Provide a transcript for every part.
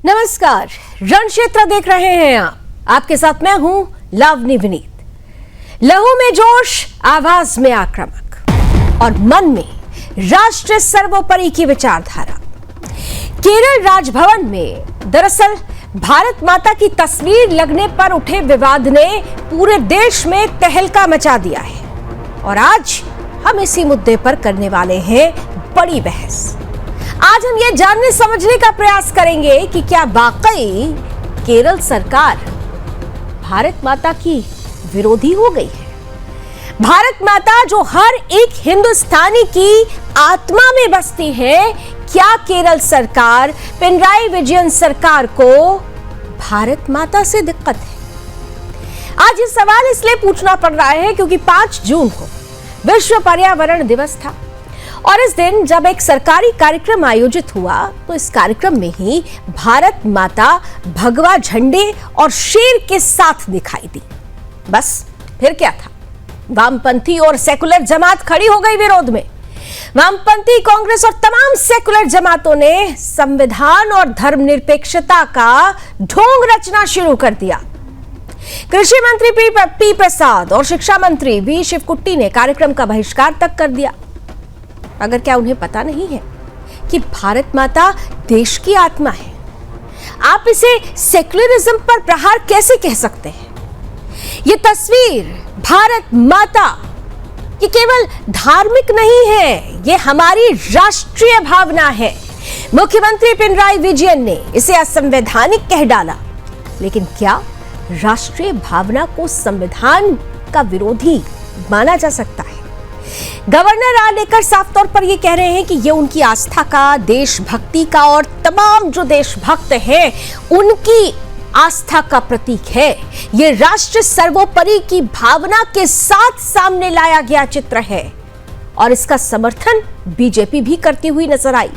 नमस्कार, रण क्षेत्र देख रहे हैं आप। आपके साथ मैं हूं लावनी विनीत। लहू में जोश, आवाज में आक्रामक और मन में राष्ट्र सर्वोपरि की विचारधारा। केरल राजभवन में दरअसल भारत माता की तस्वीर लगने पर उठे विवाद ने पूरे देश में तहलका मचा दिया है और आज हम इसी मुद्दे पर करने वाले हैं बड़ी बहस। आज हम ये जानने समझने का प्रयास करेंगे कि क्या वाकई केरल सरकार भारत माता की विरोधी हो गई है। भारत माता जो हर एक हिंदुस्तानी की आत्मा में बसती है, क्या केरल सरकार, पिनराई विजयन सरकार को भारत माता से दिक्कत है? आज ये सवाल इसलिए पूछना पड़ रहा है क्योंकि 5 जून को विश्व पर्यावरण दिवस था और इस दिन जब एक सरकारी कार्यक्रम आयोजित हुआ तो इस कार्यक्रम में ही भारत माता भगवा झंडे और शेर के साथ दिखाई दी। बस फिर क्या था, वामपंथी और सेकुलर जमात खड़ी हो गई विरोध में। वामपंथी, कांग्रेस और तमाम सेकुलर जमातों ने संविधान और धर्मनिरपेक्षता का ढोंग रचना शुरू कर दिया। कृषि मंत्री पी प्रसाद और शिक्षा मंत्री वी शिवकुट्टी ने कार्यक्रम का बहिष्कार तक कर दिया। अगर क्या उन्हें पता नहीं है कि भारत माता देश की आत्मा है? आप इसे सेक्युलरिज्म पर प्रहार कैसे कह सकते हैं? ये तस्वीर भारत माता ये केवल धार्मिक नहीं है, ये हमारी राष्ट्रीय भावना है। मुख्यमंत्री पिनराई विजयन ने इसे असंवैधानिक कह डाला, लेकिन क्या राष्ट्रीय भावना को संविधान का विरोधी माना जा सकता है? गवर्नर आलेकर साफ तौर पर यह कह रहे हैं कि यह उनकी आस्था का, देशभक्ति का और तमाम जो देशभक्त हैं उनकी आस्था का प्रतीक है। यह राष्ट्र सर्वोपरि की भावना के साथ सामने लाया गया चित्र है और इसका समर्थन बीजेपी भी करती हुई नजर आई,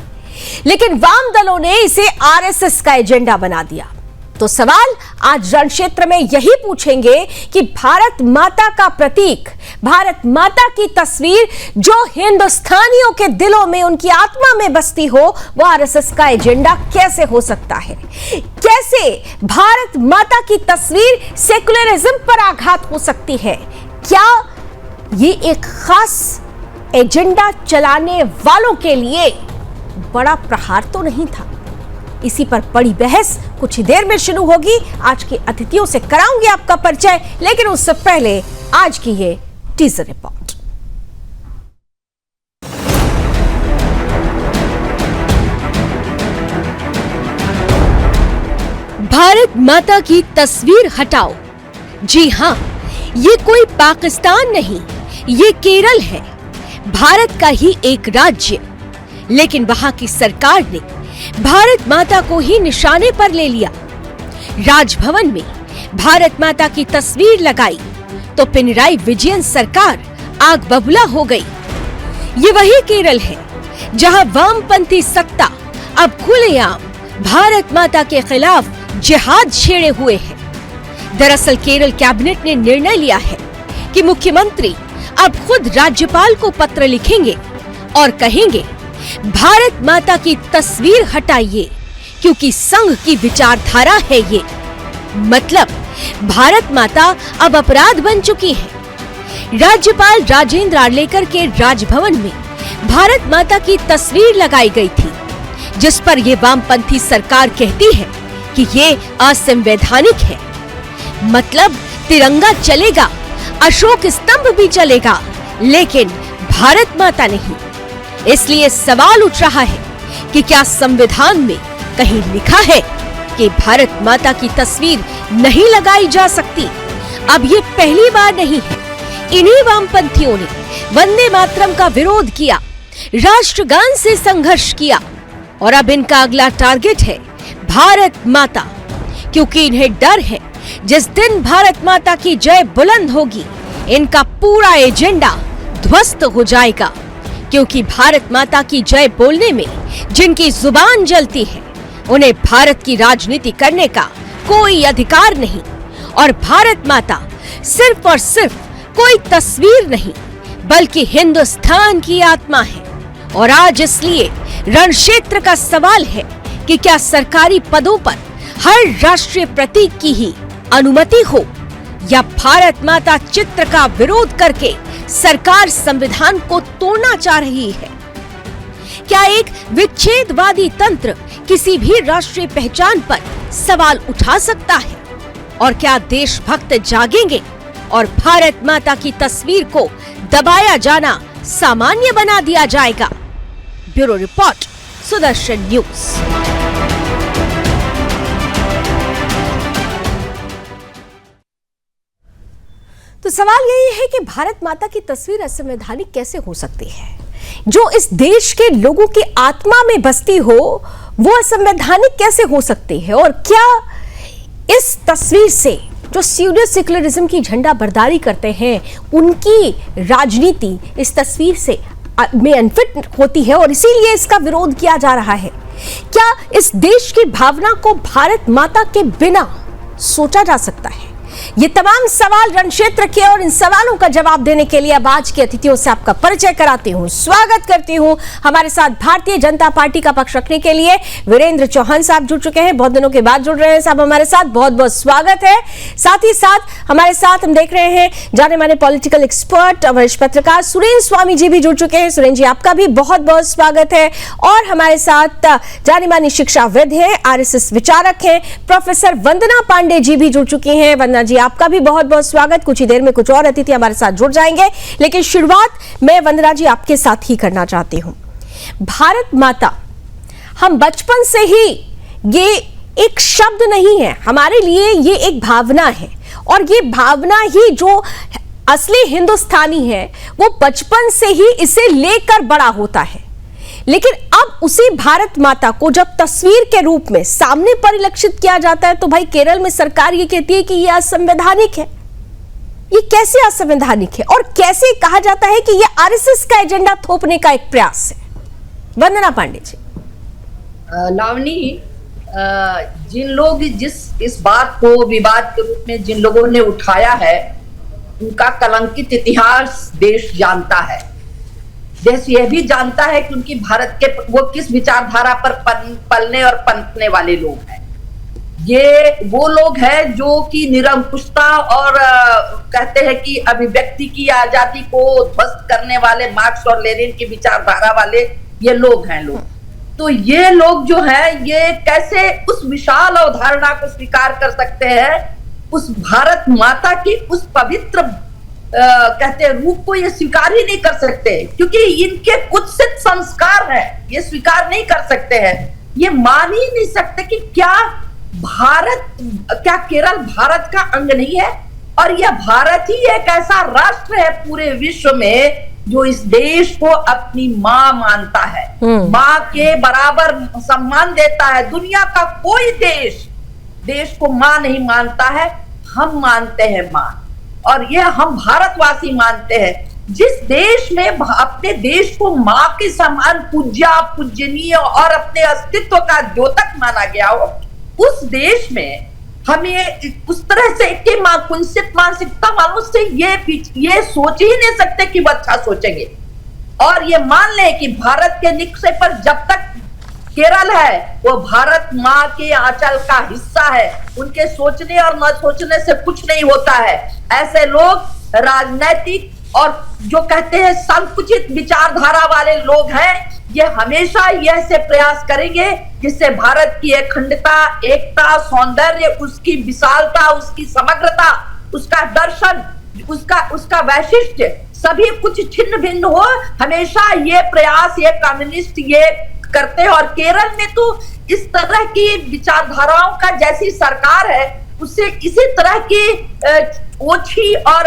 लेकिन वाम दलों ने इसे आरएसएस का एजेंडा बना दिया। तो सवाल आज रण क्षेत्र में यही पूछेंगे कि भारत माता का प्रतीक, भारत माता की तस्वीर जो हिंदुस्तानियों के दिलों में, उनकी आत्मा में बसती हो, वो आरएसएस का एजेंडा कैसे हो सकता है? कैसे भारत माता की तस्वीर सेक्युलरिज्म पर आघात हो सकती है? क्या ये एक खास एजेंडा चलाने वालों के लिए बड़ा प्रहार तो नहीं था? इसी पर बड़ी बहस कुछ ही देर में शुरू होगी। आज के अतिथियों से कराऊंगी आपका परिचय, लेकिन उससे पहले आज की ये टीजर रिपोर्ट। भारत माता की तस्वीर हटाओ। जी हां, ये कोई पाकिस्तान नहीं, ये केरल है, भारत का ही एक राज्य। लेकिन वहां की सरकार ने भारत माता को ही निशाने पर ले लिया। राजभवन में भारत माता की तस्वीर लगाई तो पिनराई विजयन सरकार आग बबूला हो गई। ये वही केरल है जहां वामपंथी सत्ता अब खुलेआम भारत माता के खिलाफ जिहाद छेड़े हुए है। दरअसल केरल कैबिनेट ने निर्णय लिया है कि मुख्यमंत्री अब खुद राज्यपाल को पत्र लिखेंगे और कहेंगे भारत माता की तस्वीर हटाइए, क्योंकि संघ की विचारधारा है ये। मतलब भारत माता अब अपराध बन चुकी है। राज्यपाल राजेंद्र आर्लेकर के राजभवन में भारत माता की तस्वीर लगाई गई थी, जिस पर यह वामपंथी सरकार कहती है कि ये असंवैधानिक है। मतलब तिरंगा चलेगा, अशोक स्तंभ भी चलेगा, लेकिन भारत माता नहीं। इसलिए सवाल उठ रहा है कि क्या संविधान में कहीं लिखा है कि भारत माता की तस्वीर नहीं लगाई जा सकती? अब ये पहली बार नहीं है। इन्हीं वामपंथियों ने वंदे मातरम का विरोध किया, राष्ट्रगान से संघर्ष किया और अब इनका अगला टारगेट है भारत माता, क्योंकि इन्हें डर है जिस दिन भारत माता की जय बुलंद होगी, इनका पूरा एजेंडा ध्वस्त हो जाएगा। क्योंकि भारत माता की जय बोलने में जिनकी जुबान जलती है, उन्हें भारत की राजनीति करने का कोई अधिकार नहीं। और भारत माता सिर्फ और सिर्फ कोई तस्वीर नहीं, बल्कि हिंदुस्तान की आत्मा है। और आज इसलिए रण क्षेत्र का सवाल है कि क्या सरकारी पदों पर हर राष्ट्रीय प्रतीक की ही अनुमति हो, या भारत माता चित्र का विरोध करके सरकार संविधान को तोड़ना चाह रही है। क्या एक विच्छेदवादी तंत्र किसी भी राष्ट्रीय पहचान पर सवाल उठा सकता है? और क्या देशभक्त जागेंगे और भारत माता की तस्वीर को दबाया जाना सामान्य बना दिया जाएगा? Bureau report, Sudarshan news. तो सवाल यही है कि भारत माता की तस्वीर असंवैधानिक कैसे हो सकती है? जो इस देश के लोगों की आत्मा में बसती हो, वो असंवैधानिक कैसे हो सकती है? और क्या इस तस्वीर से जो स्यूडो सेक्युलरिज्म की झंडा बरदारी करते हैं, उनकी राजनीति इस तस्वीर से में अनफिट होती है और इसीलिए इसका विरोध किया जा रहा है? क्या इस देश की भावना को भारत माता के बिना सोचा जा सकता है? ये तमाम सवाल रणक्षेत्र के, और इन सवालों का जवाब देने के लिए अब आज के अतिथियों से आपका परिचय कराती हूं। स्वागत करती हूं हमारे साथ भारतीय जनता पार्टी का पक्ष रखने के लिए वीरेंद्र चौहान साहब जुड़ चुके हैं, बहुत दिनों के बाद जुड़ रहे हैं साहब हमारे साथ, बहुत बहुत स्वागत है। साथ ही साथ हमारे साथ हम देख रहे हैं जाने माने पॉलिटिकल एक्सपर्ट, वरिष्ठ पत्रकार सुरेंद्र स्वामी जी भी जुड़ चुके हैं। सुरेंद्र जी, आपका भी बहुत बहुत स्वागत है। और हमारे साथ जाने मानी शिक्षाविद है, RSS विचारक है, प्रोफेसर वंदना पांडे जी भी जुड़ चुकी हैं। वंदना जी, आपका भी बहुत बहुत स्वागत। कुछ ही देर में कुछ और अतिथि हमारे साथ जुड़ जाएंगे, लेकिन शुरुआत मैं वंदना जी आपके साथ ही करना चाहती हूं। भारत माता, हम बचपन से ही, ये एक शब्द नहीं है हमारे लिए, ये एक भावना है। और ये भावना ही जो असली हिंदुस्तानी है, वो बचपन से ही इसे लेकर बड़ा होता है। लेकिन अब उसी भारत माता को जब तस्वीर के रूप में सामने परिलक्षित किया जाता है, तो भाई केरल में सरकार ये कहती है कि ये असंवैधानिक है। ये कैसे असंवैधानिक है और कैसे कहा जाता है कि ये RSS का एजेंडा थोपने का एक प्रयास है? वंदना पांडे जी। लावनी, जिन लोग इस बात को विवाद के रूप में जिन लोगों ने उठाया है, उनका कलंकित इतिहास देश जानता है। देश यह भी जानता है कि उनकी भारत के वो किस विचारधारा पर पलने और पनपने वाले लोग हैं। ये वो लोग हैं जो कि निरंकुशता और कहते हैं कि अभिव्यक्ति की आजादी को ध्वस्त करने वाले मार्क्स और लेनिन की विचारधारा वाले ये लोग हैं लोग। तो ये लोग जो है, ये कैसे उस विशाल अवधारणा को स्वीकार कर सकते हैं, उस भारत माता की उस पवित्र कहते हैं रूप को ये स्वीकार ही नहीं कर सकते, क्योंकि इनके कुत्सित संस्कार हैं, ये स्वीकार नहीं कर सकते हैं। ये मान ही नहीं सकते कि क्या केरल भारत का अंग नहीं है? और यह भारत ही एक ऐसा राष्ट्र है पूरे विश्व में जो इस देश को अपनी माँ मानता है, माँ के बराबर सम्मान देता है। दुनिया का कोई देश को माँ नहीं मानता है, हम मानते हैं माँ, और यह हम भारतवासी मानते हैं। जिस देश में अपने देश को माँ के समान पूजनीय और अपने अस्तित्व का द्योतक माना गया हो, उस देश में हमें उस तरह से के कुंसित मानसिकता वालों से ये सोच ही नहीं सकते कि वो अच्छा सोचेंगे। और ये मान ले कि भारत के निक्से पर जब तक केरल है, वो भारत माँ के आंचल का हिस्सा है। उनके सोचने और न सोचने से कुछ नहीं होता है। ऐसे लोग राजनैतिक और जो कहते हैं संकुचित विचारधारा वाले लोग हैं, ये हमेशा यह से प्रयास करेंगे जिससे भारत की अखंडता, एकता, सौंदर्य, उसकी विशालता, उसकी समग्रता, उसका दर्शन, उसका वैशिष्ट्य सभी कुछ छिन्न भिन्न हो। हमेशा ये प्रयास ये कम्युनिस्ट ये करते हैं। और केरल में तो इस तरह की विचारधाराओं का जैसी सरकार है, उससे इसी तरह की ओछी और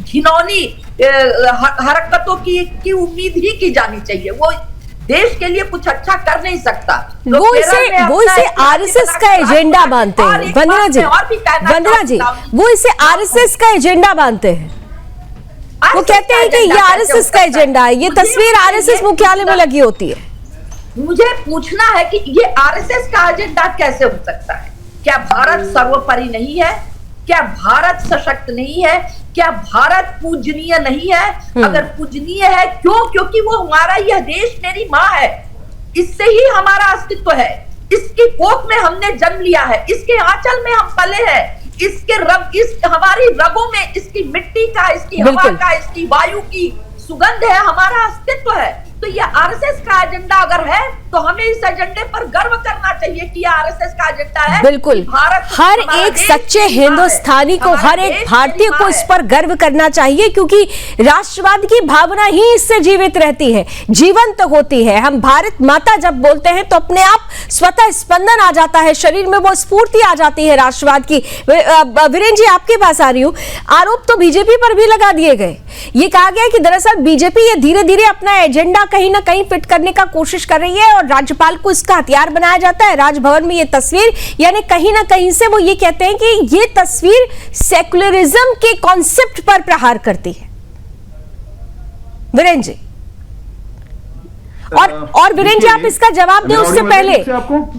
घिनौनी हरकतों की उम्मीद ही की जानी चाहिए। वो देश के लिए कुछ अच्छा कर नहीं सकता। तो वो इसे RSS का एजेंडा मानते हैं। वंदना जी, वो इसे RSS का एजेंडा मानते हैं। वो कहते हैं कि ये RSS का एजेंडा है, ये तस्वीर RSS मुख्यालय में लगी होती है। मुझे पूछना है कि ये RSS का एजेंडा कैसे हो सकता है? क्या भारत सर्वोपरि नहीं है? क्या भारत सशक्त नहीं है? क्या भारत पूजनीय नहीं है? अगर पूजनीय है, क्यों? क्योंकि वो हमारा यह देश मेरी माँ है, इससे ही हमारा अस्तित्व है। इसकी कोख में हमने जन्म लिया है, इसके आंचल में हम पले हैं, हमारी रगों में इसकी मिट्टी का, इसकी हवा का, इसकी वायु की सुगंध है, हमारा अस्तित्व है। तो ये आरएसएस का एजेंडा अगर है तो हमें इस एजेंडे पर गर्व करना चाहिए कि आरएसएस का एजेंडा है। बिल्कुल, हर एक सच्चे हिंदुस्तानी को, हर एक भारतीय को इस पर गर्व करना चाहिए, क्योंकि राष्ट्रवाद की भावना ही इससे जीवित रहती है, जीवंत होती है। हम भारत माता जब बोलते हैं तो अपने आप स्वतः स्पंदन आ जाता है, शरीर में वो स्फूर्ति आ जाती है राष्ट्रवाद की। वीरेंद्र जी, आपके पास आ रही हूं। आरोप तो बीजेपी पर भी लगा दिए गए। ये कहा गया कि दरअसल बीजेपी ये धीरे धीरे अपना एजेंडा कहीं ना कहीं फिट करने का कोशिश कर रही है और राज्यपाल को इसका हथियार बनाया जाता है। राजभवन में ये तस्वीर, यानी कहीं ना कहीं से वो ये कहते हैं कि ये तस्वीर सेक्युलरिज्म के कॉन्सेप्ट पर प्रहार करती है। वीरेंद्र जी, और वीरेंद्र जी, आप इसका जवाब दें उससे पहले,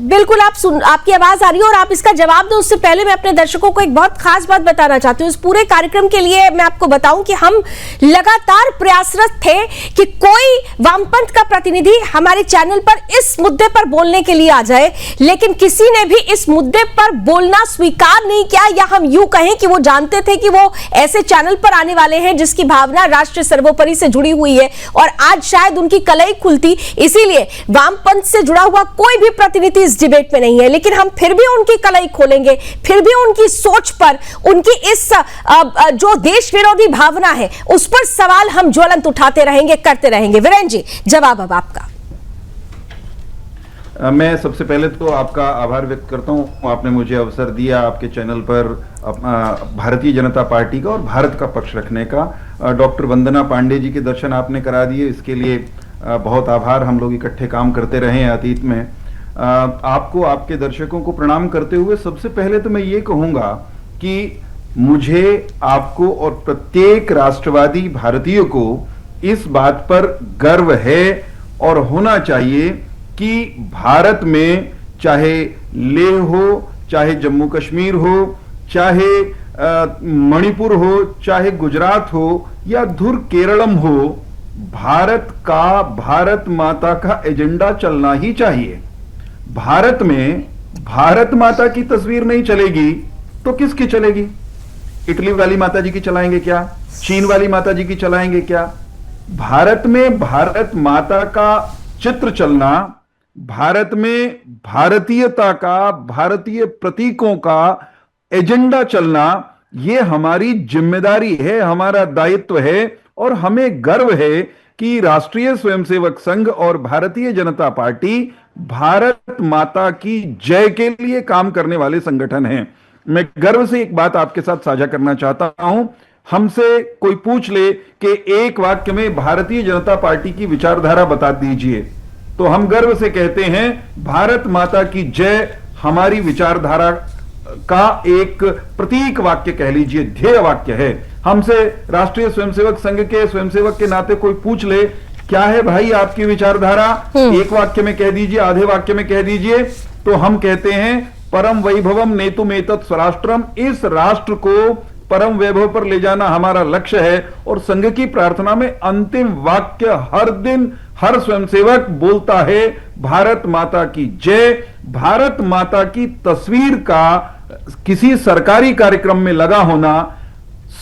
बिल्कुल आपकी आवाज आ रही है और आप इसका जवाब दें उससे पहले मैं अपने दर्शकों को एक बहुत खास बात बताना चाहती हूँ। इस पूरे कार्यक्रम के लिए मैं आपको बताऊं कि हम लगातार प्रयासरत थे कि कोई वामपंथ का प्रतिनिधि हमारे चैनल पर इस मुद्दे पर बोलने के लिए आ जाए, लेकिन किसी ने भी इस मुद्दे पर बोलना स्वीकार नहीं किया, या हम यूं कहें कि वो जानते थे कि वो ऐसे चैनल पर आने वाले हैं जिसकी भावना राष्ट्र सर्वोपरि से जुड़ी हुई है, और आज शायद उनकी कलई खुलती, इसीलिए वामपंथ से जुड़ा हुआ कोई भी प्रतिनिधि इस डिबेट में नहीं है। लेकिन हम फिर भी उनकी कलई खोलेंगे, फिर भी उनकी सोच पर, उनकी इस जो देश विरोधी भावना है उस पर सवाल हम ज्वलंत उठाते रहेंगे, करते रहेंगे। वीरेंद्र जी, जवाब अब आपका। मैं सबसे पहले तो आपका आभार व्यक्त करता हूं, आपने मुझे अवसर दिया आपके चैनल पर भारतीय जनता पार्टी का और भारत का पक्ष रखने का। डॉक्टर वंदना पांडे जी के दर्शन आपने करा दिए, इसके लिए बहुत आभार। हम लोग इकट्ठे काम करते रहे हैं अतीत में। आपको, आपके दर्शकों को प्रणाम करते हुए सबसे पहले तो मैं ये कहूंगा कि मुझे, आपको और प्रत्येक राष्ट्रवादी भारतीय को इस बात पर गर्व है और होना चाहिए कि भारत में चाहे लेह हो, चाहे जम्मू कश्मीर हो, चाहे मणिपुर हो, चाहे गुजरात हो या धुर केरलम हो, भारत का, भारत माता का एजेंडा चलना ही चाहिए। भारत में भारत माता की तस्वीर नहीं चलेगी तो किसकी चलेगी? इटली वाली माता जी की चलाएंगे क्या? चीन वाली माता जी की चलाएंगे क्या? भारत में भारत माता का चित्र चलना, भारत में भारतीयता का, भारतीय प्रतीकों का एजेंडा चलना, यह हमारी जिम्मेदारी है, हमारा दायित्व है। और हमें गर्व है कि राष्ट्रीय स्वयंसेवक संघ और भारतीय जनता पार्टी भारत माता की जय के लिए काम करने वाले संगठन हैं। मैं गर्व से एक बात आपके साथ साझा करना चाहता हूं। हमसे कोई पूछ ले कि एक वाक्य में भारतीय जनता पार्टी की विचारधारा बता दीजिए, तो हम गर्व से कहते हैं भारत माता की जय हमारी विचारधारा का एक प्रतीक वाक्य कह लीजिए, ध्येय वाक्य है। हमसे राष्ट्रीय स्वयंसेवक संघ के स्वयंसेवक के नाते कोई पूछ ले, क्या है भाई आपकी विचारधारा, एक वाक्य में कह दीजिए, आधे वाक्य में कह दीजिए, तो हम कहते हैं परम वैभवम नेतुमेतत् स्वराष्ट्रम। इस राष्ट्र को परम वैभव पर ले जाना हमारा लक्ष्य है। और संघ की प्रार्थना में अंतिम वाक्य हर दिन हर स्वयंसेवक बोलता है, भारत माता की जय। भारत माता की तस्वीर का किसी सरकारी कार्यक्रम में लगा होना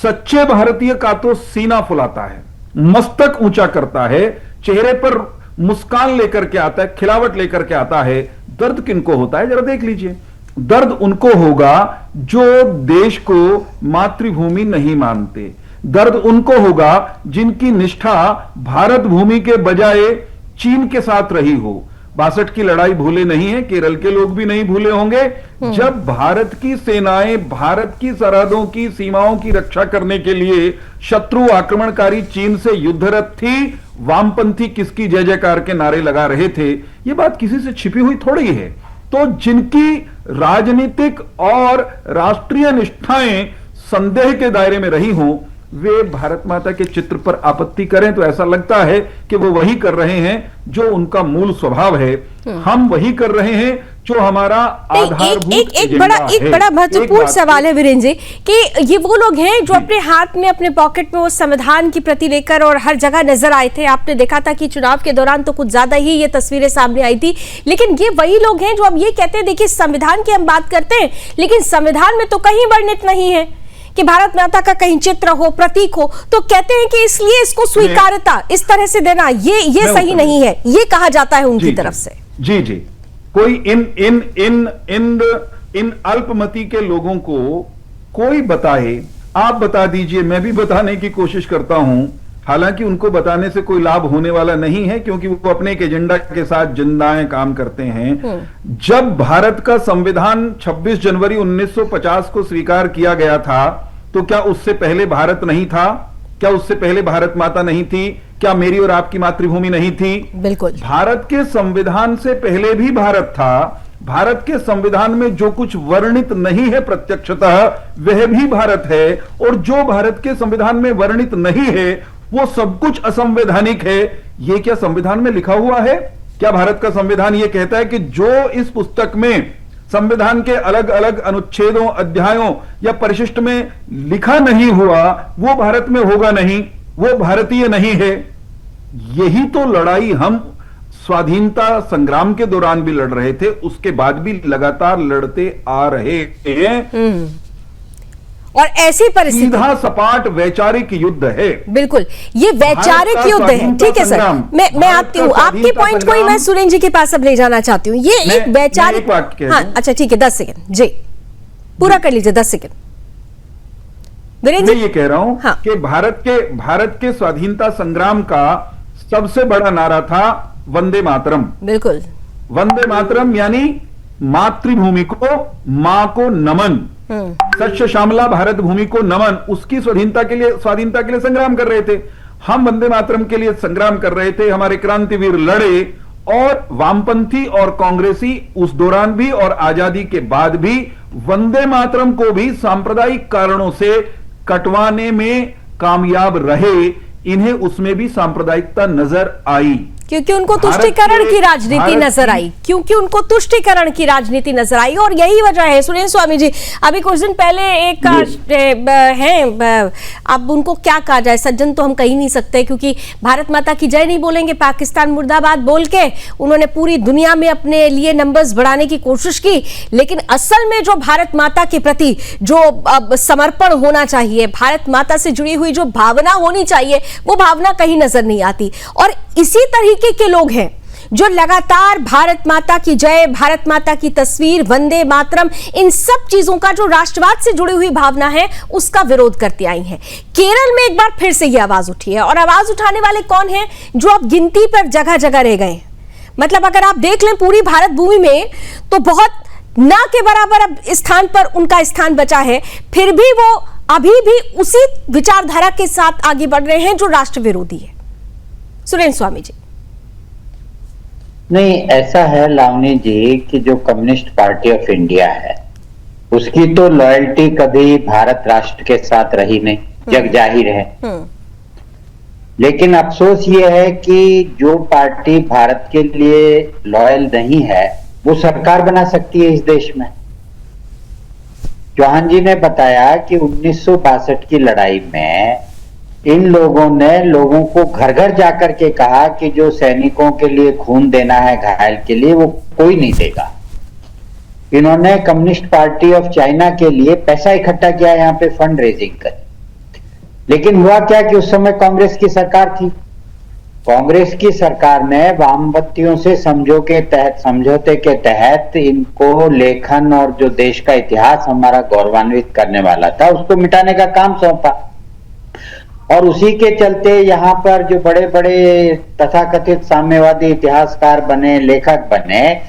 सच्चे भारतीय का तो सीना फुलाता है, मस्तक ऊंचा करता है, चेहरे पर मुस्कान लेकर के आता है, खिलावट लेकर के आता है। दर्द किनको होता है जरा देख लीजिए। दर्द उनको होगा जो देश को मातृभूमि नहीं मानते। दर्द उनको होगा जिनकी निष्ठा भारत भूमि के बजाय चीन के साथ रही हो। 62 की लड़ाई भूले नहीं है, केरल के लोग भी नहीं भूले होंगे, जब भारत की सेनाएं भारत की सरहदों की सीमाओं की रक्षा करने के लिए शत्रु आक्रमणकारी चीन से युद्धरत थी, वामपंथी किसकी जय जयकार के नारे लगा रहे थे। यह बात किसी से छिपी हुई थोड़ी है। तो जिनकी राजनीतिक और राष्ट्रीय निष्ठाएं संदेह के दायरे में रही हों, वे भारत माता के चित्र पर आपत्ति करें तो ऐसा लगता है कि वो वही कर रहे हैं जो उनका मूल स्वभाव है। हम वही कर रहे हैं जो हमारा आधारभूत एक बड़ा महत्वपूर्ण सवाल है वीरेंद्र जी कि ये वो लोग हैं जो अपने हाथ में अपने पॉकेट में वो संविधान की प्रति लेकर और हर जगह नजर आए थे। आपने देखा था कि चुनाव के दौरान तो कुछ ज्यादा ही ये तस्वीरें सामने आई थी, लेकिन ये वही लोग हैं जो अब ये कहते हैं देखिए संविधान की हम बात करते हैं लेकिन संविधान में तो कहीं वर्णित नहीं है कि भारत माता का कहीं चित्र हो, प्रतीक हो, तो कहते हैं कि इसलिए इसको स्वीकार्यता इस तरह से देना ये सही नहीं है, ये कहा जाता है उनकी तरफ से। जी जी, कोई इन अल्पमति के लोगों को कोई बताए, आप बता दीजिए, मैं भी बताने की कोशिश करता हूं, हालांकि उनको बताने से कोई लाभ होने वाला नहीं है क्योंकि वो अपने एक एजेंडा के साथ जिंदाएं काम करते हैं। जब भारत का संविधान 26 जनवरी 1950 को स्वीकार किया गया था तो क्या उससे पहले भारत नहीं था? क्या उससे पहले भारत माता नहीं थी? क्या मेरी और आपकी मातृभूमि नहीं थी? बिल्कुल। भारत के संविधान से पहले भी भारत था। भारत के संविधान में जो कुछ वर्णित नहीं है प्रत्यक्षतः वह भी भारत है, और जो भारत के संविधान में वर्णित नहीं है वो सब कुछ असंवैधानिक है। ये क्या संविधान में लिखा हुआ है? क्या भारत का संविधान यह कहता है कि जो इस पुस्तक में संविधान के अलग अलग अनुच्छेदों, अध्यायों या परिशिष्ट में लिखा नहीं हुआ वो भारत में होगा नहीं, वो भारतीय नहीं है? यही तो लड़ाई हम स्वाधीनता संग्राम के दौरान भी लड़ रहे थे, उसके बाद भी लगातार लड़ते आ रहे हैं। और ऐसी परिस्थिति सीधा सपाट वैचारिक युद्ध है। बिल्कुल, ये वैचारिक युद्ध है। ठीक है सर, मैं आती हूँ आपके पॉइंट को ही मैं सुरेंद्र जी के पास अब ले जाना चाहती हूँ। ये एक वैचारिक, हाँ अच्छा ठीक है, 10 सेकंड जी पूरा कर लीजिए, 10 सेकंड। मैं ये कह रहा हूं हाँ। कि भारत के स्वाधीनता संग्राम का सबसे बड़ा नारा था वंदे मातरम। बिल्कुल, वंदे मातरम यानी मातृभूमि को, मां को नमन, सच्च श्यामला भारत भूमि को नमन। उसकी स्वाधीनता के लिए संग्राम कर रहे थे हम, वंदे मातरम के लिए संग्राम कर रहे थे। हमारे क्रांतिवीर लड़े, और वामपंथी और कांग्रेसी उस दौरान भी और आजादी के बाद भी वंदे मातरम को भी सांप्रदायिक कारणों से कटवाने में कामयाब रहे। इन्हें उसमें भी सांप्रदायिकता नजर आई क्योंकि उनको तुष्टीकरण की राजनीति नजर आई, क्योंकि उनको तुष्टीकरण की राजनीति नजर आई, और यही वजह है। सुरेंद्र स्वामी जी, अभी कुछ दिन पहले एक हैं, अब उनको क्या कहा जाए, सज्जन तो हम कह ही नहीं सकते क्योंकि भारत माता की जय नहीं बोलेंगे, पाकिस्तान मुर्दाबाद बोल के उन्होंने पूरी दुनिया में अपने लिए नंबर्स बढ़ाने की कोशिश की, लेकिन असल में जो भारत माता के प्रति जो समर्पण होना चाहिए, भारत माता से जुड़ी हुई जो भावना होनी चाहिए, वो भावना कहीं नजर नहीं आती। और इसी तरीके के लोग हैं जो लगातार भारत माता की जय, भारत माता की तस्वीर, वंदे मातरम, इन सब चीजों का जो राष्ट्रवाद से जुड़ी हुई भावना है उसका विरोध करती आई हैं। केरल में एक बार फिर से ये आवाज उठी है, और आवाज उठाने वाले कौन हैं? जो अब गिनती पर जगह जगह रह गए। मतलब अगर आप देख लें पूरी भारत भूमि में तो बहुत ना के बराबर अब स्थान पर उनका स्थान बचा है, फिर भी वो अभी भी उसी विचारधारा के साथ आगे बढ़ रहे हैं जो राष्ट्र विरोधी है। सुरेंद्र स्वामी जी। नहीं, ऐसा है लावनी जी कि जो कम्युनिस्ट पार्टी ऑफ इंडिया है उसकी तो लॉयल्टी कभी भारत राष्ट्र के साथ रही नहीं, जग जाहिर है। लेकिन अफसोस ये है कि जो पार्टी भारत के लिए लॉयल नहीं है वो सरकार बना सकती है इस देश में। चौहान जी ने बताया कि 1962 की लड़ाई में इन लोगों ने लोगों को घर घर जाकर के कहा कि जो सैनिकों के लिए खून देना है घायल के लिए, वो कोई नहीं देगा। इन्होंने कम्युनिस्ट पार्टी ऑफ चाइना के लिए पैसा इकट्ठा किया, यहाँ पे फंड रेजिंग कर। लेकिन हुआ क्या कि उस समय कांग्रेस की सरकार थी। कांग्रेस की सरकार ने वामपंथियों से समझौते के तहत इनको लेखन और जो देश का इतिहास हमारा गौरवान्वित करने वाला था उसको मिटाने का काम सौंपा। और उसी के चलते यहाँ पर जो बड़े बड़े तथाकथित साम्यवादी इतिहासकार बने, लेखक बने,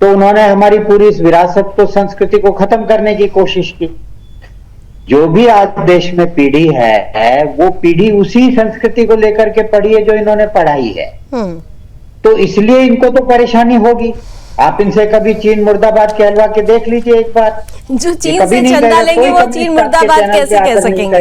तो उन्होंने हमारी पूरी इस विरासत को, संस्कृति को खत्म करने की कोशिश की। जो भी आज देश में पीढ़ी है वो पीढ़ी उसी संस्कृति को लेकर के पढ़ी है जो इन्होंने पढ़ाई है। तो इसलिए इनको तो परेशानी होगी। आप इनसे कभी चीन मुर्दाबाद कहलवा के देख लीजिए एक बार। जो चीन से चंदा लेंगे वो चीन मुर्दाबाद कैसे कह सकेंगे?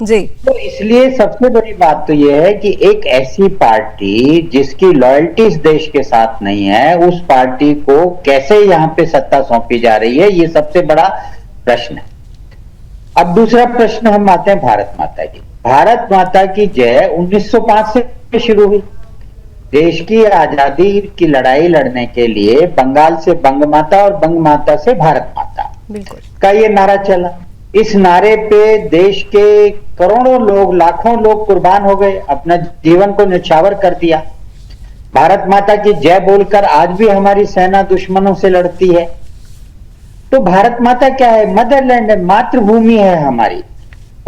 जी। तो इसलिए सबसे बड़ी बात तो यह है कि एक ऐसी पार्टी जिसकी लॉयल्टी इस देश के साथ नहीं है, उस पार्टी को कैसे यहाँ पे सत्ता सौंपी जा रही है, ये सबसे बड़ा प्रश्न है। अब दूसरा प्रश्न हम आते हैं भारत माता की। भारत माता की जय 1905 से शुरू हुई। देश की आजादी की लड़ाई लड़ने के लिए बंगाल से बंग माता और बंग माता से भारत माता बिल्कुल का ये नारा चला। इस नारे पे देश के करोड़ों लोग, लाखों लोग कुर्बान हो गए, अपना जीवन को न्यौछावर कर दिया। भारत माता की जय बोलकर आज भी हमारी सेना दुश्मनों से लड़ती है। तो भारत माता क्या है? मदरलैंड है, मातृभूमि है हमारी।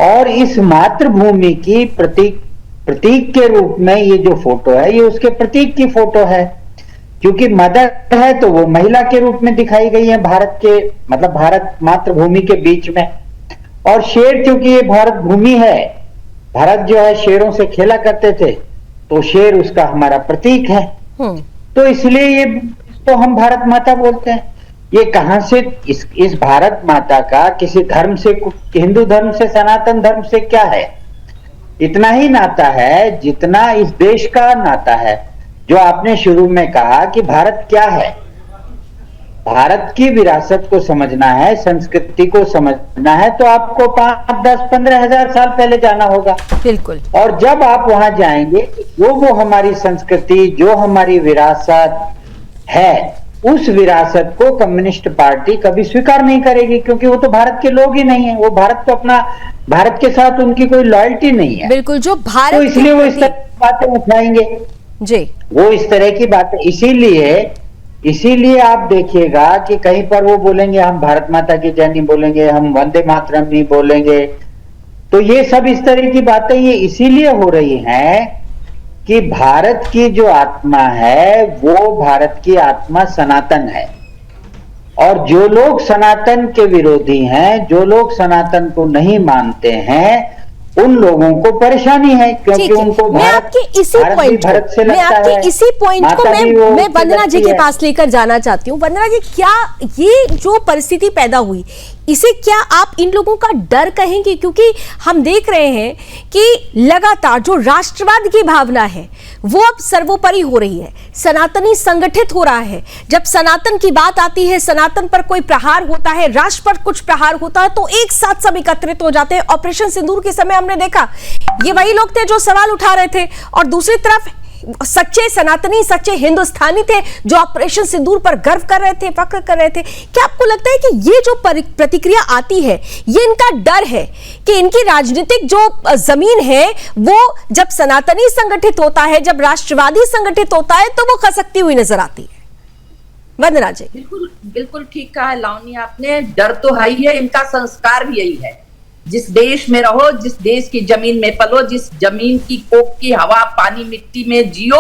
और इस मातृभूमि की प्रतीक के रूप में ये जो फोटो है, ये उसके प्रतीक की फोटो है। क्योंकि मदर है तो वो महिला के रूप में दिखाई गई है भारत के, मतलब भारत मातृभूमि के बीच में। और शेर, क्योंकि ये भारत भूमि है, भारत जो है शेरों से खेला करते थे, तो शेर उसका हमारा प्रतीक है। तो इसलिए ये तो हम भारत माता बोलते हैं। ये कहां से इस भारत माता का किसी धर्म से, हिंदू धर्म से, सनातन धर्म से क्या है? इतना ही नाता है जितना इस देश का नाता है। जो आपने शुरू में कहा कि भारत क्या है, भारत की विरासत को समझना है, संस्कृति को समझना है, तो आपको 5, 10, 15 हजार साल पहले जाना होगा। बिल्कुल। और जब आप वहां जाएंगे, वो हमारी संस्कृति, जो हमारी विरासत है, उस विरासत को कम्युनिस्ट पार्टी कभी स्वीकार नहीं करेगी, क्योंकि वो तो भारत के लोग ही नहीं है। वो भारत को अपना, भारत के साथ उनकी कोई लॉयल्टी नहीं है। बिल्कुल, जो भारत, तो इसलिए वो इस तरह की बातें उठाएंगे जी, वो इस तरह की बातें। इसीलिए आप देखिएगा कि कहीं पर वो बोलेंगे हम भारत माता की जय नहीं बोलेंगे, हम वंदे मातरम नहीं बोलेंगे। तो ये सब इस तरह की बातें ये इसीलिए हो रही हैं कि भारत की जो आत्मा है, वो भारत की आत्मा सनातन है। और जो लोग सनातन के विरोधी हैं, जो लोग सनातन को नहीं मानते हैं, उन लोगों को परेशानी है, क्योंकि उनको मैं आपके इसी पॉइंट को मैं वंदना जी के पास लेकर जाना चाहती हूँ। वंदना जी, क्या ये जो परिस्थिति पैदा हुई, इसे क्या आप इन लोगों का डर कहेंगे? क्योंकि हम देख रहे हैं कि लगातार जो राष्ट्रवाद की भावना है वो अब सर्वोपरि हो रही है, सनातनी संगठित हो रहा है। जब सनातन की बात आती है, सनातन पर कोई प्रहार होता है, राष्ट्र पर कुछ प्रहार होता है, तो एक साथ सब एकत्रित हो जाते हैं। ऑपरेशन सिंदूर के समय हमने देखा, ये वही लोग थे जो सवाल उठा रहे थे, और दूसरी तरफ सच्चे सनातनी, सच्चे हिंदुस्तानी थे जो ऑपरेशन सिंदूर पर गर्व कर रहे थे, फख्र कर रहे थे। क्या आपको लगता है कि ये जो प्रतिक्रिया आती है, ये इनका डर है कि इनकी राजनीतिक जो जमीन है वो जब सनातनी संगठित होता है, जब राष्ट्रवादी संगठित होता है, तो वो खसकती हुई नजर आती है? वंदना जी। बिल्कुल ठीक कहा है लावनी आपने। डर तो है ही है, इनका संस्कार भी यही है। जिस देश में रहो, जिस देश की जमीन में पलो, जिस जमीन की कोख की हवा, पानी, मिट्टी में जियो,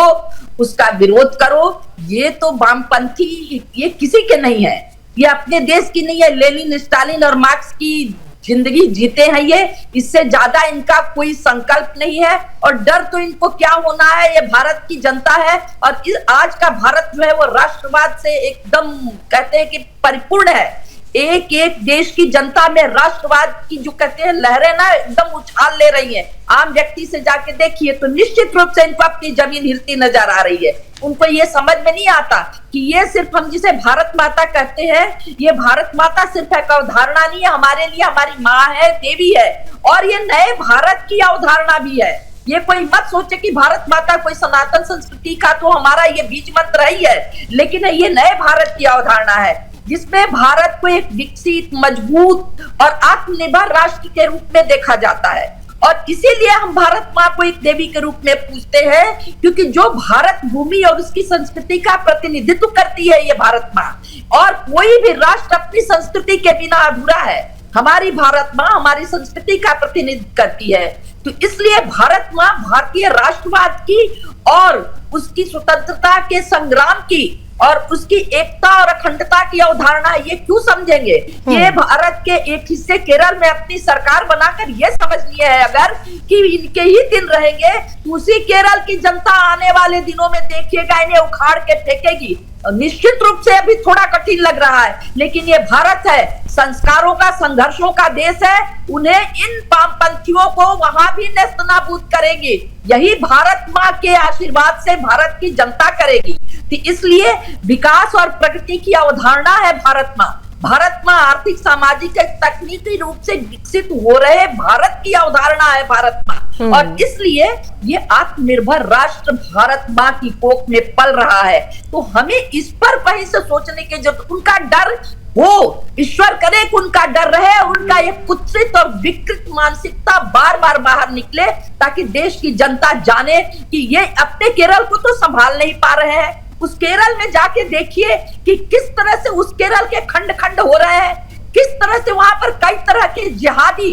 उसका विरोध करो। ये तो वामपंथी, ये किसी के नहीं है, ये अपने देश की नहीं है। लेनिन, स्टालिन और मार्क्स की जिंदगी जीते हैं ये। इससे ज्यादा इनका कोई संकल्प नहीं है। और डर तो इनको क्या होना है, ये भारत की जनता है। और आज का भारत जो है वो राष्ट्रवाद से एकदम कहते हैं कि परिपूर्ण है। एक एक देश की जनता में राष्ट्रवाद की जो कहते हैं लहरें ना एकदम उछाल ले रही हैं। आम व्यक्ति से जाके देखिए तो निश्चित रूप से इनको अपनी जमीन हिलती नजर आ रही है। उनको ये समझ में नहीं आता कि ये सिर्फ हम जिसे भारत माता कहते हैं, ये भारत माता सिर्फ एक अवधारणा नहीं है, हमारे लिए हमारी माँ है, देवी है। और ये नए भारत की अवधारणा भी है। ये कोई मत सोचे कि भारत माता कोई सनातन संस्कृति का तो हमारा ये बीज मंत्र ही है, लेकिन ये नए भारत की अवधारणा है जिसमें भारत को एक विकसित, मजबूत और आत्मनिर्भर राष्ट्र के रूप में देखा जाता है। और इसीलिए हम भारत माँ को एक देवी के रूप में पूजते हैं, क्योंकि जो भारत भूमि और उसकी संस्कृति का प्रतिनिधित्व करती है ये भारत माँ। और कोई भी राष्ट्र अपनी संस्कृति के बिना अधूरा है। हमारी भारत माँ हमारी संस्कृति का प्रतिनिधित्व करती है। तो इसलिए भारत माँ भारतीय राष्ट्रवाद की और उसकी स्वतंत्रता के संग्राम की और उसकी एकता और अखंडता की अवधारणा ये क्यों समझेंगे? ये भारत के एक हिस्से केरल में अपनी सरकार बनाकर ये समझ लिए है अगर कि इनके ही दिन रहेंगे, उसी केरल की जनता आने वाले दिनों में देखिएगा इन्हें उखाड़ के फेंकेगी। निश्चित रूप से अभी थोड़ा कठिन लग रहा है, लेकिन ये भारत है, संस्कारों का, संघर्षों का देश है। उन्हें इन वामपंथियों को वहां भी नेस्तनाबूद करेगी। यही भारत माँ के आशीर्वाद से भारत की जनता करेगी। तो इसलिए विकास और प्रगति की अवधारणा है भारत माँ। भारत माँ आर्थिक, सामाजिक, तकनीकी रूप से विकसित हो रहे भारत की अवधारणा है भारत माँ। और इसलिए ये आत्मनिर्भर राष्ट्र भारत माँ की कोख में पल रहा है। तो हमें इस पर कहीं से सोचने की जरूरत, उनका डर हो, ईश्वर करे कि उनका डर रहे, उनका ये कुत्सित और विकृत मानसिकता बार बार बाहर निकले, ताकि देश की जनता जाने कि ये अपने केरल को तो संभाल नहीं पा रहे हैं। उस केरल में जाके देखिए कि किस तरह से उस केरल के खंड खंड हो रहे हैं, किस तरह से वहां पर कई तरह के जिहादी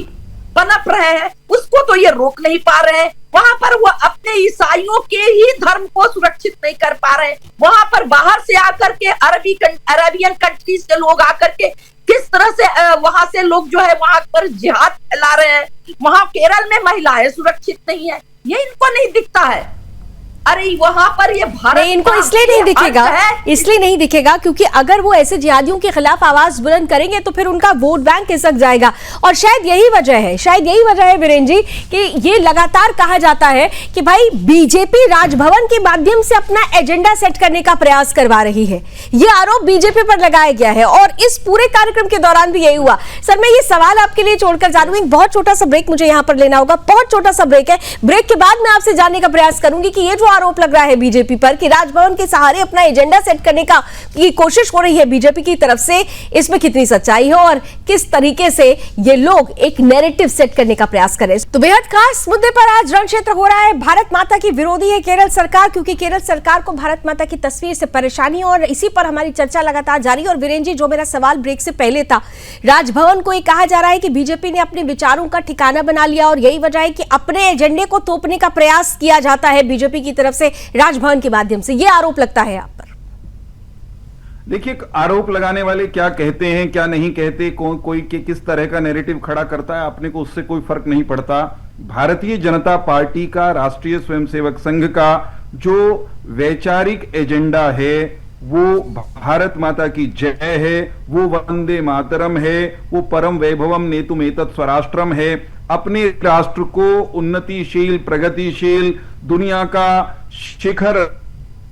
पनप रहे हैं, उसको तो ये रोक नहीं पा रहे हैं। वहां पर वो अपने ईसाइयों के ही धर्म को सुरक्षित नहीं कर पा रहे हैं। वहां पर बाहर से आकर के अरेबियन कंट्रीज के लोग आकर के किस तरह से वहां से लोग जो है वहां पर जिहाद फैला रहे हैं। वहां केरल में महिलाएं सुरक्षित नहीं है, ये इनको नहीं दिखता है। अरे वहां पर ये भारत नहीं, इनको इसलिए नहीं दिखेगा, इसलिए नहीं दिखेगा क्योंकि अगर वो ऐसे जिहादियों के खिलाफ आवाज बुलंद करेंगे तो फिर उनका वोट बैंक खिसक जाएगा। और शायद यही वजह है वीरेंद्र जी कि ये लगातार कहा जाता है कि भाई बीजेपी राजभवन के माध्यम से अपना एजेंडा सेट करने का प्रयास करवा रही है। ये आरोप बीजेपी पर लगाया गया है और इस पूरे कार्यक्रम के दौरान भी यही हुआ। सर, मैं ये सवाल आपके लिए छोड़कर जा रही हूं, एक बहुत छोटा सा ब्रेक मुझे यहां पर लेना होगा, बहुत छोटा सा ब्रेक है। ब्रेक के बाद मैं आपसे जानने का प्रयास करूंगी कि ये जो आरोप लग रहा है बीजेपी पर कि राजभवन के सहारे अपना एजेंडा सेट करने की कोशिश हो रही है बीजेपी की तरफ से, इसमें कितनी सच्चाई है और किस तरीके से ये लोग एक नैरेटिव सेट करने का प्रयास कर रहे हैं। तो बेहद खास मुद्दे पर आज रण क्षेत्र हो रहा है। भारत माता की विरोधी है केरल सरकार, क्योंकि केरल सरकार को भारत माता की तस्वीर से परेशानी, और इसी पर हमारी चर्चा लगातार जारी। और वीरेंद्र जी, जो मेरा सवाल ब्रेक से पहले था, राजभवन को यह कहा जा रहा है कि बीजेपी ने अपने विचारों का ठिकाना बना लिया और यही वजह है कि अपने एजेंडे को थोपने का प्रयास किया जाता है बीजेपी की तरफ से राजभवन के माध्यम से। यह आरोप लगता है आप पर। देखिए, आरोप लगाने वाले क्या कहते हैं क्या नहीं कहते, कोई किस तरह का नैरेटिव खड़ा करता है, अपने को उससे कोई फर्क नहीं पड़ता। भारतीय जनता पार्टी का, राष्ट्रीय स्वयंसेवक संघ का जो वैचारिक एजेंडा है वो भारत माता की जय है, वो वंदे मातरम है, वो परम वैभवम नेतुम एतत् स्वराष्ट्रम है। अपने राष्ट्र को उन्नतिशील, प्रगतिशील, दुनिया का शिखर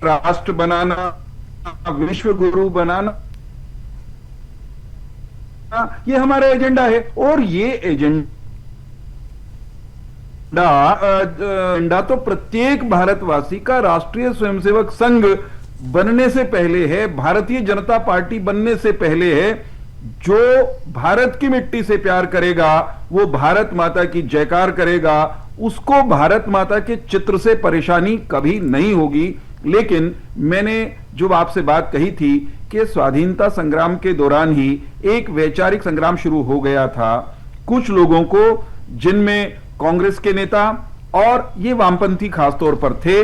राष्ट्र बनाना, विश्व गुरु बनाना, ये हमारा एजेंडा है। और ये एजेंडा तो प्रत्येक भारतवासी का राष्ट्रीय स्वयंसेवक संघ बनने से पहले है, भारतीय जनता पार्टी बनने से पहले है। जो भारत की मिट्टी से प्यार करेगा, वो भारत माता की जयकार करेगा, उसको भारत माता के चित्र से परेशानी कभी नहीं होगी। लेकिन मैंने जो आपसे बात कही थी कि स्वाधीनता संग्राम के दौरान ही एक वैचारिक संग्राम शुरू हो गया था। कुछ लोगों को, जिनमें कांग्रेस के नेता और ये वामपंथी खासतौर पर थे,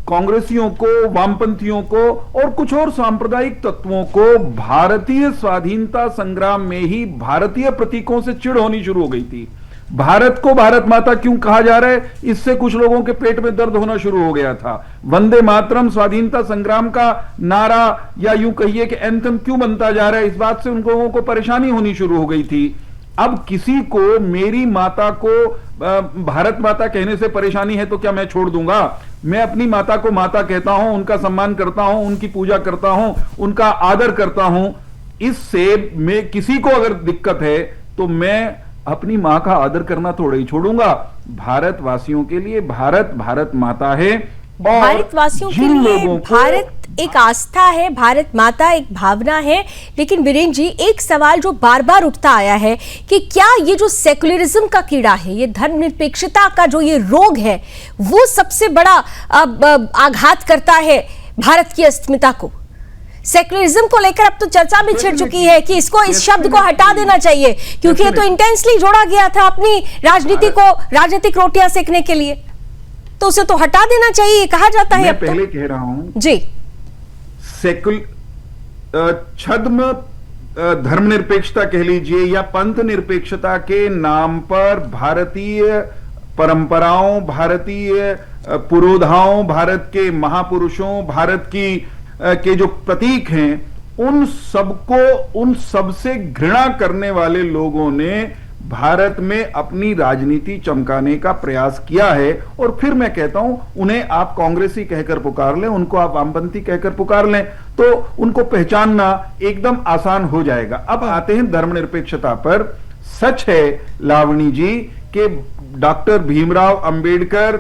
कांग्रेसियों को, वामपंथियों को और कुछ और सांप्रदायिक तत्वों को भारतीय स्वाधीनता संग्राम में ही भारतीय प्रतीकों से चिढ़ होनी शुरू हो गई थी। भारत को भारत माता क्यों कहा जा रहा है, इससे कुछ लोगों के पेट में दर्द होना शुरू हो गया था। वंदे मातरम स्वाधीनता संग्राम का नारा या यूं कहिए कि एंथम क्यों बनता जा रहा है, इस बात से उन लोगों को परेशानी होनी शुरू हो गई थी। अब किसी को मेरी माता को भारत माता कहने से परेशानी है तो क्या मैं छोड़ दूंगा? मैं अपनी माता को माता कहता हूं, उनका सम्मान करता हूं, उनकी पूजा करता हूं, उनका आदर करता हूं। इससे मैं किसी को अगर दिक्कत है तो मैं अपनी मां का आदर करना थोड़ा ही छोड़ूंगा। भारतवासियों के लिए भारत भारत माता है, भारतवासियों के लिए भारत एक आस्था है, भारत माता एक भावना है। लेकिन वीरेंद्र जी, एक सवाल जो बार बार उठता आया है कि क्या ये जो सेकुलरिज्म का कीड़ा है, ये धर्मनिरपेक्षता का जो ये रोग है, वो सबसे बड़ा आघात करता है भारत की अस्मिता को? सेकुलरिज्म को लेकर अब तो चर्चा भी छिड़ चुकी है कि इसको, इस शब्द को हटा देना चाहिए, क्योंकि ये तो इंटेंसली जोड़ा गया था अपनी राजनीति को, राजनीतिक रोटियां सेकने के लिए, तो उसे तो हटा देना चाहिए, कहा जाता है। मैं पहले कह रहा हूं जी, छद्म धर्मनिरपेक्षता कह लीजिए या पंथ निरपेक्षता के नाम पर भारतीय परंपराओं, भारतीय पुरोधाओं, भारत के महापुरुषों, भारत की के जो प्रतीक हैं, उन सबसे घृणा करने वाले लोगों ने भारत में अपनी राजनीति चमकाने का प्रयास किया है। और फिर मैं कहता हूं, उन्हें आप कांग्रेसी कहकर पुकार लें, उनको आप वामपंथी कहकर पुकार लें, तो उनको पहचानना एकदम आसान हो जाएगा। अब आते हैं धर्मनिरपेक्षता पर। सच है लावणी जी कि डॉक्टर भीमराव अंबेडकर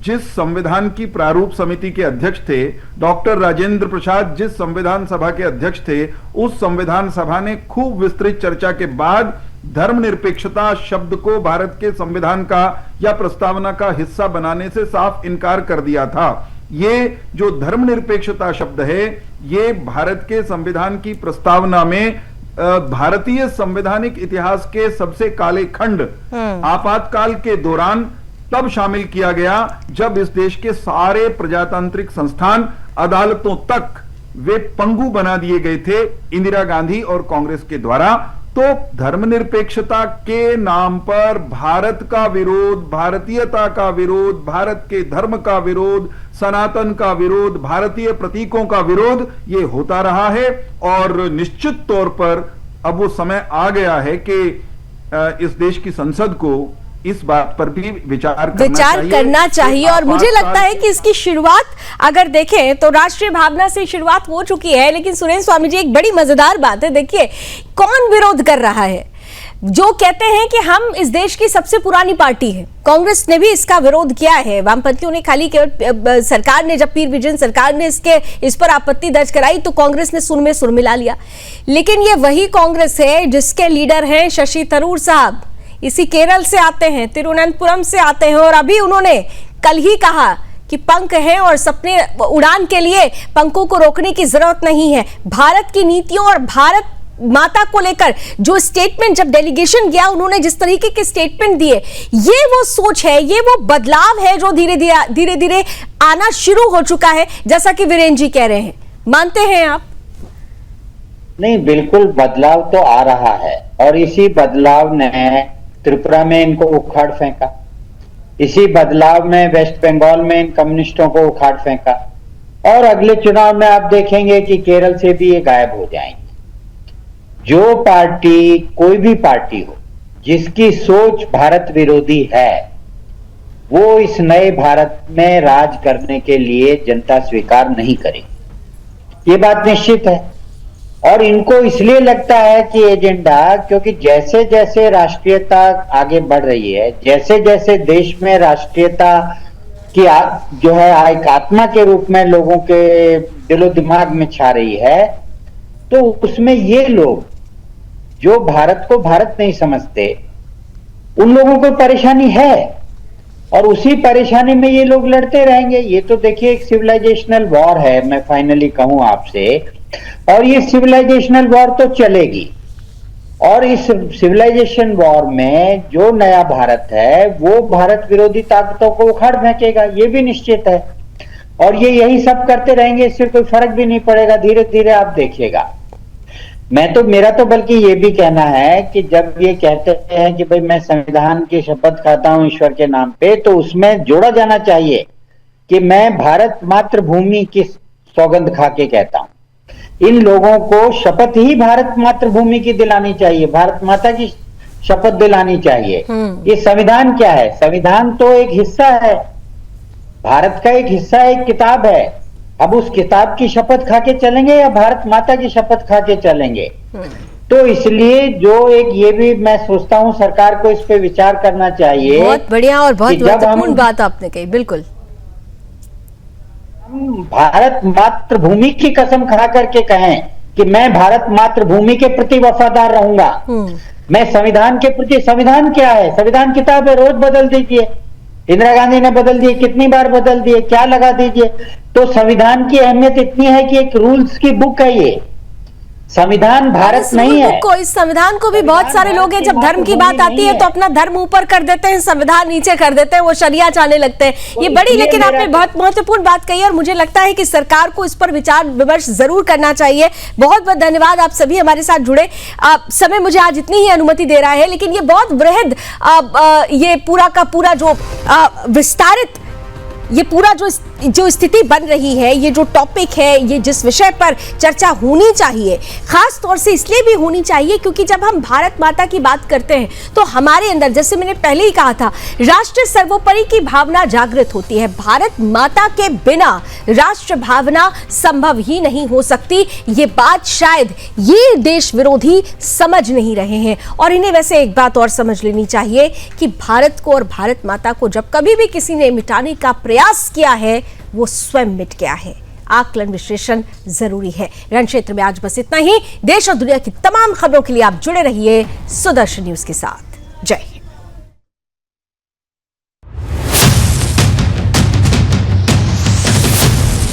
जिस संविधान की प्रारूप समिति के अध्यक्ष थे, डॉक्टर राजेंद्र प्रसाद जिस संविधान सभा के अध्यक्ष थे, उस संविधान सभा ने खूब विस्तृत चर्चा के बाद धर्मनिरपेक्षता शब्द को भारत के संविधान का या प्रस्तावना का हिस्सा बनाने से साफ इनकार कर दिया था। ये जो धर्मनिरपेक्षता शब्द है, ये भारत के संविधान की प्रस्तावना में भारतीय संवैधानिक इतिहास के सबसे काले खंड आपातकाल के दौरान तब शामिल किया गया जब इस देश के सारे प्रजातांत्रिक संस्थान, अदालतों तक वे पंगु बना दिए गए थे इंदिरा गांधी और कांग्रेस के द्वारा। तो धर्मनिरपेक्षता के नाम पर भारत का विरोध, भारतीयता का विरोध, भारत के धर्म का विरोध, सनातन का विरोध, भारतीय प्रतीकों का विरोध, ये होता रहा है। और निश्चित तौर पर अब वो समय आ गया है कि इस देश की संसद को इस बात पर भी विचार करना चाहिए। और मुझे लगता है कि इसकी शुरुआत अगर देखें तो राष्ट्रीय भावना से शुरुआत हो चुकी है। लेकिन सुरेंद्र स्वामी जी, एक बड़ी मजेदार बात है, देखिए कौन विरोध कर रहा है। जो कहते हैं कि हम इस देश की सबसे पुरानी पार्टी है, कांग्रेस ने भी इसका विरोध किया है, वामपंथियों ने खाली केवल सरकार ने, जब पीर विजयन सरकार ने इस पर आपत्ति दर्ज कराई तो कांग्रेस ने सुर में सुर मिला लिया। लेकिन ये वही कांग्रेस है जिसके लीडर हैं शशि थरूर साहब, इसी केरल से आते हैं, तिरुवनंतपुरम से आते हैं, और अभी उन्होंने कल ही कहा कि पंख हैं और सपने उड़ान के लिए पंखों को रोकने की जरूरत नहीं है। भारत की नीतियों और भारत माता को लेकर जो स्टेटमेंट, जब डेलीगेशन गया, उन्होंने जिस तरीके के स्टेटमेंट दिए, ये वो सोच है, ये वो बदलाव है जो धीरे धीरे आना शुरू हो चुका है, जैसा कि वीरेंद्र जी कह रहे हैं। मानते हैं आप? नहीं, बिल्कुल बदलाव तो आ रहा है और इसी बदलाव ने त्रिपुरा में इनको उखाड़ फेंका, इसी बदलाव में वेस्ट बंगाल में इन कम्युनिस्टों को उखाड़ फेंका, और अगले चुनाव में आप देखेंगे कि केरल से भी ये गायब हो जाएंगे। जो पार्टी, कोई भी पार्टी हो जिसकी सोच भारत विरोधी है, वो इस नए भारत में राज करने के लिए जनता स्वीकार नहीं करेगी, ये बात निश्चित है। और इनको इसलिए लगता है कि एजेंडा, क्योंकि जैसे जैसे राष्ट्रीयता आगे बढ़ रही है, जैसे जैसे देश में राष्ट्रीयता की जो है एक आत्मा के रूप में लोगों के दिलो दिमाग में छा रही है, तो उसमें ये लोग जो भारत को भारत नहीं समझते, उन लोगों को परेशानी है और उसी परेशानी में ये लोग लड़ते रहेंगे। ये तो देखिए एक सिविलाइजेशनल वॉर है, मैं फाइनली कहूं आपसे, और ये सिविलाइजेशनल वॉर तो चलेगी। और इस सिविलाइजेशन वॉर में जो नया भारत है वो भारत विरोधी ताकतों को उखाड़ फेंकेगा, ये भी निश्चित है। और ये यही सब करते रहेंगे, इससे कोई फर्क भी नहीं पड़ेगा, धीरे धीरे आप देखिएगा। मेरा तो बल्कि ये भी कहना है कि जब ये कहते हैं कि भाई मैं संविधान की शपथ खाता हूं ईश्वर के नाम पे, तो उसमें जोड़ा जाना चाहिए कि मैं भारत मातृभूमि की सौगंध खा के कहता हूं। इन लोगों को शपथ ही भारत मातृभूमि की दिलानी चाहिए, भारत माता की शपथ दिलानी चाहिए। ये संविधान क्या है? संविधान तो एक हिस्सा है, भारत का एक हिस्सा, एक किताब है। अब उस किताब की शपथ खा के चलेंगे या भारत माता की शपथ खा के चलेंगे? तो इसलिए जो एक ये भी मैं सोचता हूं सरकार को इस पे विचार करना चाहिए। बहुत बढ़िया और बहुत महत्वपूर्ण बात आपने कही। बिल्कुल, हम भारत मातृभूमि की कसम खा करके कहें कि मैं भारत मातृभूमि के प्रति वफादार रहूंगा, मैं संविधान के प्रति। संविधान क्या है? संविधान किताब है, रोज बदल दीजिए। इंदिरा गांधी ने बदल दिए, कितनी बार बदल दिए, क्या लगा दीजिए। तो संविधान की अहमियत इतनी है कि एक रूल्स की बुक है ये। संविधान भारत नहीं है। इस संविधान को भी बहुत सारे लोग हैं, जब धर्म की बात आती है तो अपना धर्म ऊपर कर देते हैं, संविधान नीचे कर देते हैं, वो शरिया चाहने लगते हैं। ये बड़ी, लेकिन आपने बहुत महत्वपूर्ण बात कही और मुझे लगता है कि सरकार को इस पर विचार विमर्श जरूर करना चाहिए। बहुत बहुत धन्यवाद, आप सभी हमारे साथ जुड़े। समय मुझे आज इतनी ही अनुमति दे रहा है, लेकिन ये बहुत बृहद ये पूरा का पूरा जो विस्तारित ये पूरा जो स्थिति बन रही है, ये जो टॉपिक है, ये जिस विषय पर चर्चा होनी चाहिए, खास तौर से इसलिए भी होनी चाहिए क्योंकि जब हम भारत माता की बात करते हैं तो हमारे अंदर, जैसे मैंने पहले ही कहा था, राष्ट्र सर्वोपरि की भावना जागृत होती है। भारत माता के बिना राष्ट्र भावना संभव ही नहीं हो सकती। ये बात शायद ये देश विरोधी समझ नहीं रहे हैं, और इन्हें वैसे एक बात और समझ लेनी चाहिए कि भारत को और भारत माता को जब कभी भी किसी ने मिटाने का प्रयास किया है, वो स्वयं मिट गया है। आकलन विश्लेषण जरूरी है। रण क्षेत्र में आज बस इतना ही। देश और दुनिया की तमाम खबरों के लिए आप जुड़े रहिए सुदर्शन न्यूज के साथ। जय हिंद।